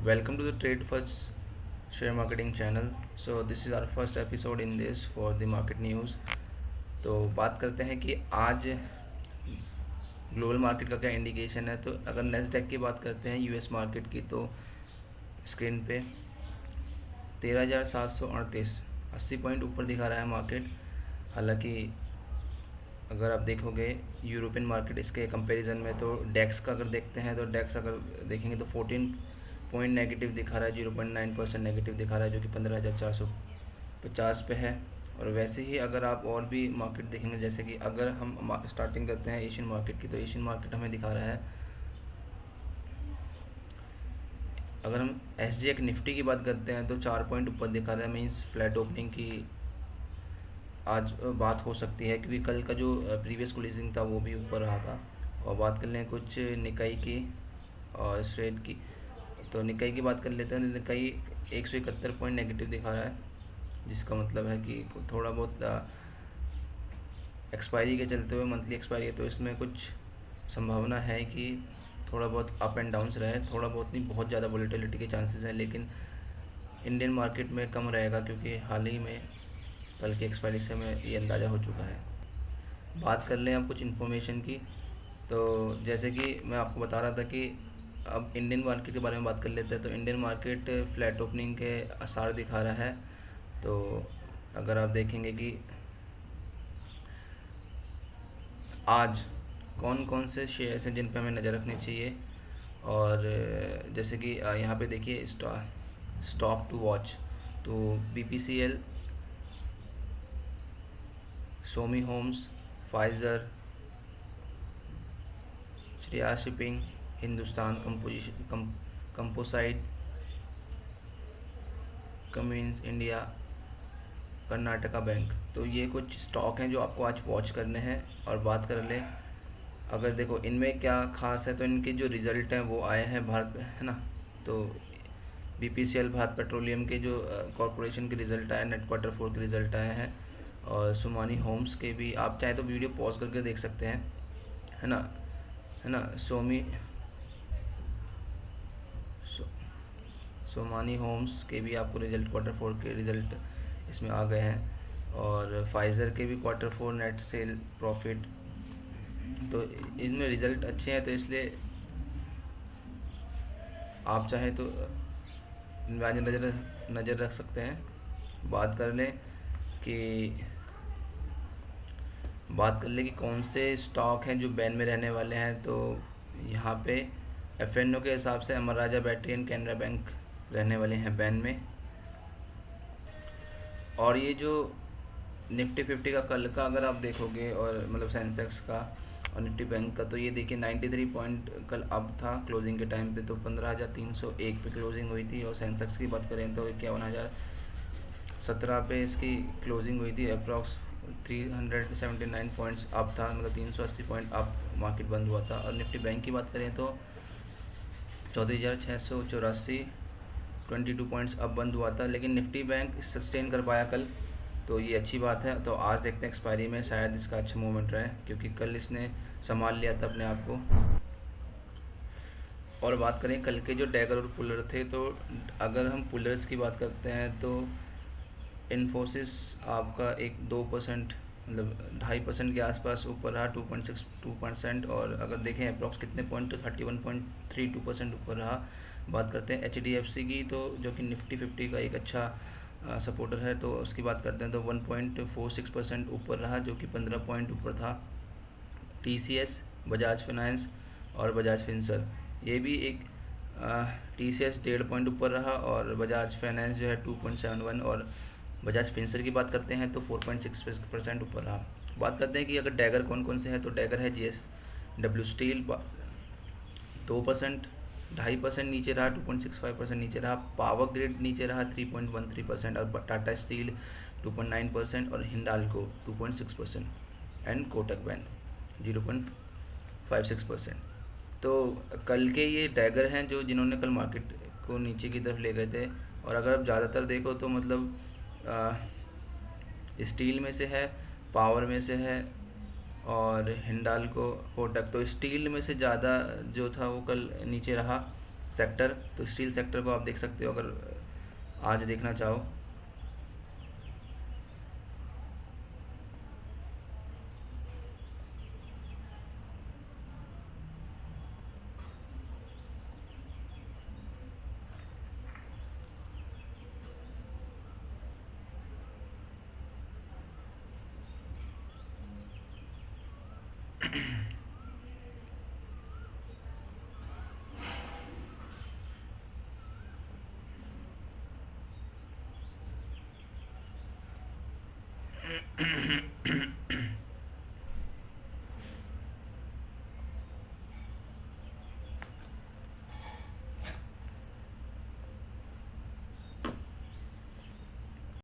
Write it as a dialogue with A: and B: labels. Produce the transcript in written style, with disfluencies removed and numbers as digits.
A: Welcome to the Trade First Share Marketing channel. So this is our first episode in this for the market news. तो बात करते हैं कि आज global market का क्या इंडिकेशन है। तो अगर नेस्डैक की बात करते हैं यूएस मार्केट की, तो स्क्रीन पे 13,738 80 पॉइंट ऊपर दिखा रहा है मार्केट। हालांकि अगर आप देखोगे यूरोपियन मार्केट इसके कंपैरिजन में, तो डेक्स का अगर देखते हैं तो डेक्स अगर देखेंगे तो 14 पॉइंट नेगेटिव दिखा रहा है, 0.9% नेगेटिव दिखा रहा है, जो कि 15,450 पे है। और वैसे ही अगर आप और भी मार्केट देखेंगे, जैसे कि अगर हम स्टार्टिंग करते हैं एशियन मार्केट की, तो एशियन मार्केट हमें दिखा रहा है, अगर हम SGX निफ्टी की बात करते हैं तो 4 पॉइंट ऊपर दिखा रहा है। मीन्स फ्लैट ओपनिंग की आज बात हो सकती है, क्योंकि कल का जो प्रीवियस क्लोजिंग था वो भी ऊपर रहा था। और बात कर लें कुछ निकाई की और स्ट्रेट की, तो निकाई की बात कर लेते हैं। निकाई 171 पॉइंट नेगेटिव दिखा रहा है, जिसका मतलब है कि थोड़ा बहुत एक्सपायरी के चलते हुए, मंथली एक्सपायरी है, तो इसमें कुछ संभावना है कि थोड़ा बहुत अप एंड डाउन्स रहे। थोड़ा बहुत नहीं, बहुत ज़्यादा वोलेटिलिटी के चांसेस हैं, लेकिन इंडियन मार्केट में कम रहेगा, क्योंकि हाल ही में कल की एक्सपायरी से हमें ये अंदाज़ा हो चुका है। बात कर लें अब कुछ इन्फॉर्मेशन की, तो जैसे कि मैं आपको बता रहा था कि अब इंडियन मार्केट के बारे में बात कर लेते हैं। तो इंडियन मार्केट फ्लैट ओपनिंग के आसार दिखा रहा है। तो अगर आप देखेंगे कि आज कौन कौन से शेयर्स हैं जिन पर हमें नज़र रखनी चाहिए, और जैसे कि यहाँ पे देखिए स्टॉक टू वॉच, तो BPCL, सोमी homes, Pfizer, Shreya shipping, Hindustan composite, cummins India, Karnataka bank. तो ये कुछ स्टॉक हैं जो आपको आज वॉच करने हैं। और बात कर लें, अगर देखो इनमें क्या खास है, तो इनके जो रिज़ल्ट हैं वो आए हैं भारत, है ना। तो BPCL भारत पेट्रोलियम के जो कॉरपोरेशन के रिज़ल्ट आए, नेट क्वार्टर 4 के रिज़ल्ट आए हैं। और सुमानी होम्स के भी, आप चाहे तो वीडियो पॉज करके देख सकते हैं, है ना। सोमानी होम्स के भी आपको रिजल्ट क्वार्टर 4 के रिज़ल्ट इसमें आ गए हैं। और फाइज़र के भी क्वार्टर 4 नेट सेल प्रॉफिट, तो इनमें रिज़ल्ट अच्छे हैं, तो इसलिए आप चाहें तो इनमें नज़र रख सकते हैं। बात कर लें कि कौन से स्टॉक हैं जो बैन में रहने वाले हैं, तो यहाँ पे FNO के हिसाब से अमर राजा बैटरी एंड कैनरा बैंक रहने वाले हैं बैन में। और ये जो निफ्टी 50 का कल का अगर आप देखोगे, और मतलब सेंसेक्स का और निफ्टी बैंक का, तो ये देखिए 93 पॉइंट कल अप था क्लोजिंग के टाइम पे, तो 15,301 पे क्लोजिंग हुई थी। और सेंसेक्स की बात करें तो 51,017 पे इसकी क्लोजिंग हुई थी। अप्रॉक्स 379 पॉइंट्स अप था, मतलब 380 पॉइंट अप मार्केट बंद हुआ था। और निफ्टी बैंक की बात करें तो 14,684 22 पॉइंट्स अप बंद हुआ था, लेकिन निफ्टी बैंक सस्टेन कर पाया कल, तो ये अच्छी बात है। तो आज देखते हैं एक्सपायरी में शायद इसका अच्छा मूवमेंट रहे, क्योंकि कल इसने संभाल लिया था अपने आप को। और बात करें कल के जो डैगर और पुलर थे, तो अगर हम पुलर्स की बात करते हैं तो इन्फोसिस आपका 2% मतलब 2.5% के आसपास ऊपर रहा, 2.62%। और अगर देखें अप्रॉक्स कितने पॉइंट, तो 31.32% ऊपर रहा। बात करते हैं HDFC की, तो जो कि निफ्टी 50 का एक अच्छा सपोर्टर है, तो उसकी बात करते हैं तो 1.46% ऊपर रहा, जो कि 15 पॉइंट ऊपर था। TCS, बजाज फाइनेंस और बजाज फिनसर, ये भी एक TCS 1.5 पॉइंट ऊपर रहा, और बजाज फाइनेंस जो है 2.71, और बजाज फिनसर की बात करते हैं तो 4.6% ऊपर रहा। बात करते हैं कि अगर डैगर कौन कौन से हैं, तो डैगर है JSW स्टील 2%, 2.5% नीचे रहा, 2.65% नीचे रहा। पावर ग्रिड नीचे रहा 3.13%, और टाटा स्टील 2.9%, और हिंडाल्को 2.6%, एंड कोटक बैंक 0.56%। तो कल के ये डैगर हैं जो जिन्होंने कल मार्केट को नीचे की तरफ ले गए थे। और अगर आप ज़्यादातर देखो तो मतलब स्टील में से है, पावर में से है, और हिंडाल्को, कोटक। तो स्टील में से ज़्यादा जो था वो कल नीचे रहा, सेक्टर, तो स्टील सेक्टर को आप देख सकते हो अगर आज देखना चाहो।